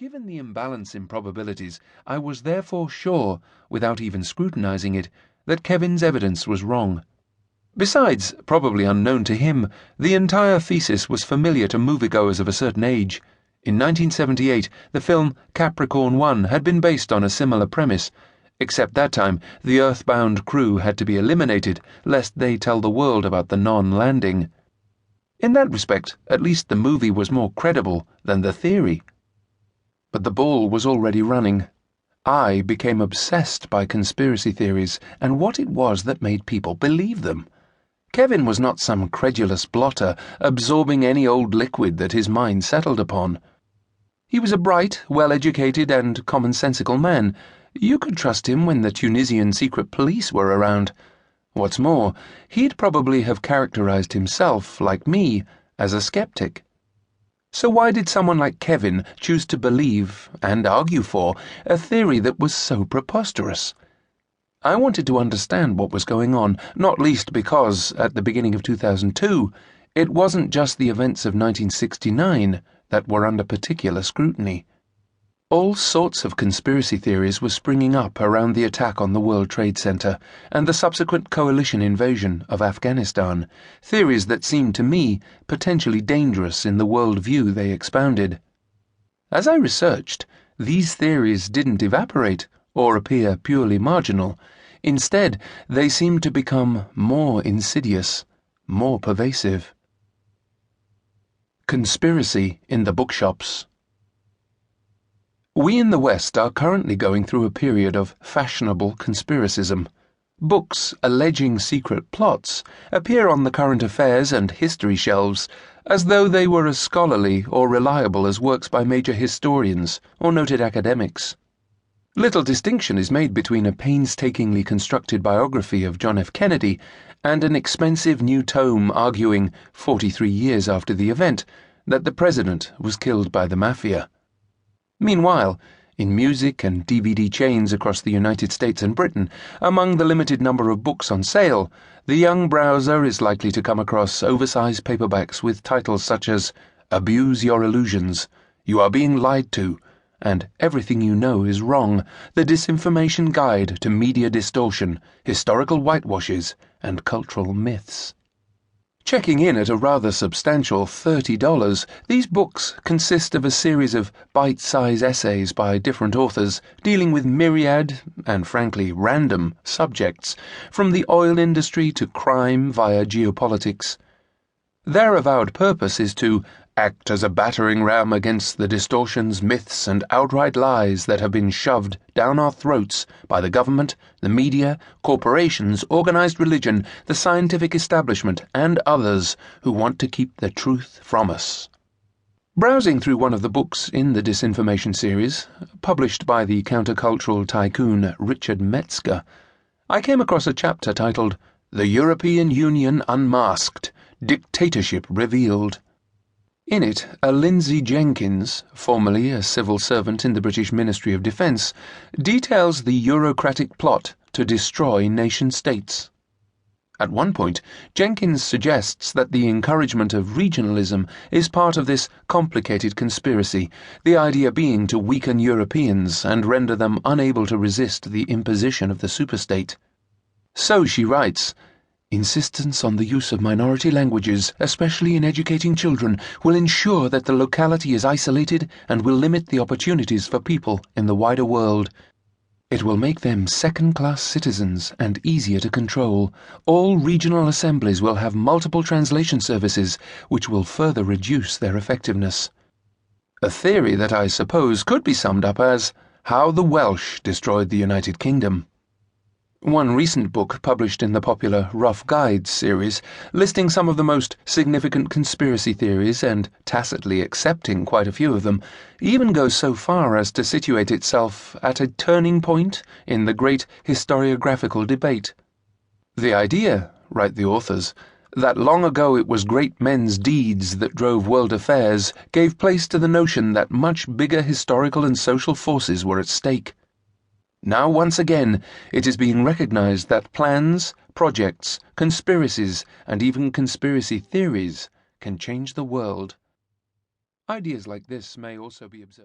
Given the imbalance in probabilities, I was therefore sure, without even scrutinizing it, that Kevin's evidence was wrong. Besides, probably unknown to him, the entire thesis was familiar to moviegoers of a certain age. In 1978, the film Capricorn 1 had been based on a similar premise, except that time the Earthbound crew had to be eliminated lest they tell the world about the non-landing. In that respect, at least the movie was more credible than the theory. But the ball was already running. I became obsessed by conspiracy theories and what it was that made people believe them. Kevin was not some credulous blotter absorbing any old liquid that his mind settled upon. He was a bright, well-educated and commonsensical man. You could trust him when the Tunisian secret police were around. What's more, he'd probably have characterized himself, like me, as a skeptic. So why did someone like Kevin choose to believe, and argue for, a theory that was so preposterous? I wanted to understand what was going on, not least because, at the beginning of 2002, it wasn't just the events of 1969 that were under particular scrutiny. All sorts of conspiracy theories were springing up around the attack on the World Trade Center and the subsequent coalition invasion of Afghanistan, theories that seemed to me potentially dangerous in the worldview they expounded. As I researched, these theories didn't evaporate or appear purely marginal. Instead, they seemed to become more insidious, more pervasive. Conspiracy in the bookshops. We in the West are currently going through a period of fashionable conspiracism. Books alleging secret plots appear on the current affairs and history shelves as though they were as scholarly or reliable as works by major historians or noted academics. Little distinction is made between a painstakingly constructed biography of John F. Kennedy and an expensive new tome arguing, 43 years after the event, that the president was killed by the mafia. Meanwhile, in music and DVD chains across the United States and Britain, among the limited number of books on sale, the young browser is likely to come across oversized paperbacks with titles such as Abuse Your Illusions, You Are Being Lied To, and Everything You Know Is Wrong, The Disinformation Guide to Media Distortion, Historical Whitewashes, and Cultural Myths. Checking in at a rather substantial $30, these books consist of a series of bite-sized essays by different authors dealing with myriad, and frankly random, subjects, from the oil industry to crime via geopolitics. Their avowed purpose is to act as a battering ram against the distortions, myths, and outright lies that have been shoved down our throats by the government, the media, corporations, organized religion, the scientific establishment, and others who want to keep the truth from us. Browsing through one of the books in the Disinformation series, published by the countercultural tycoon Richard Metzger, I came across a chapter titled The European Union Unmasked, Dictatorship Revealed. In it, a Lindsay Jenkins, formerly a civil servant in the British Ministry of Defence, details the Eurocratic plot to destroy nation-states. At one point, Jenkins suggests that the encouragement of regionalism is part of this complicated conspiracy, the idea being to weaken Europeans and render them unable to resist the imposition of the superstate. So she writes, insistence on the use of minority languages, especially in educating children, will ensure that the locality is isolated and will limit the opportunities for people in the wider world. It will make them second-class citizens and easier to control. All regional assemblies will have multiple translation services, which will further reduce their effectiveness. A theory that I suppose could be summed up as how the Welsh destroyed the United Kingdom. One recent book published in the popular Rough Guides series, listing some of the most significant conspiracy theories and tacitly accepting quite a few of them, even goes so far as to situate itself at a turning point in the great historiographical debate. The idea, write the authors, that long ago it was great men's deeds that drove world affairs gave place to the notion that much bigger historical and social forces were at stake. Now once again, it is being recognized that plans, projects, conspiracies, and even conspiracy theories can change the world. Ideas like this may also be observed.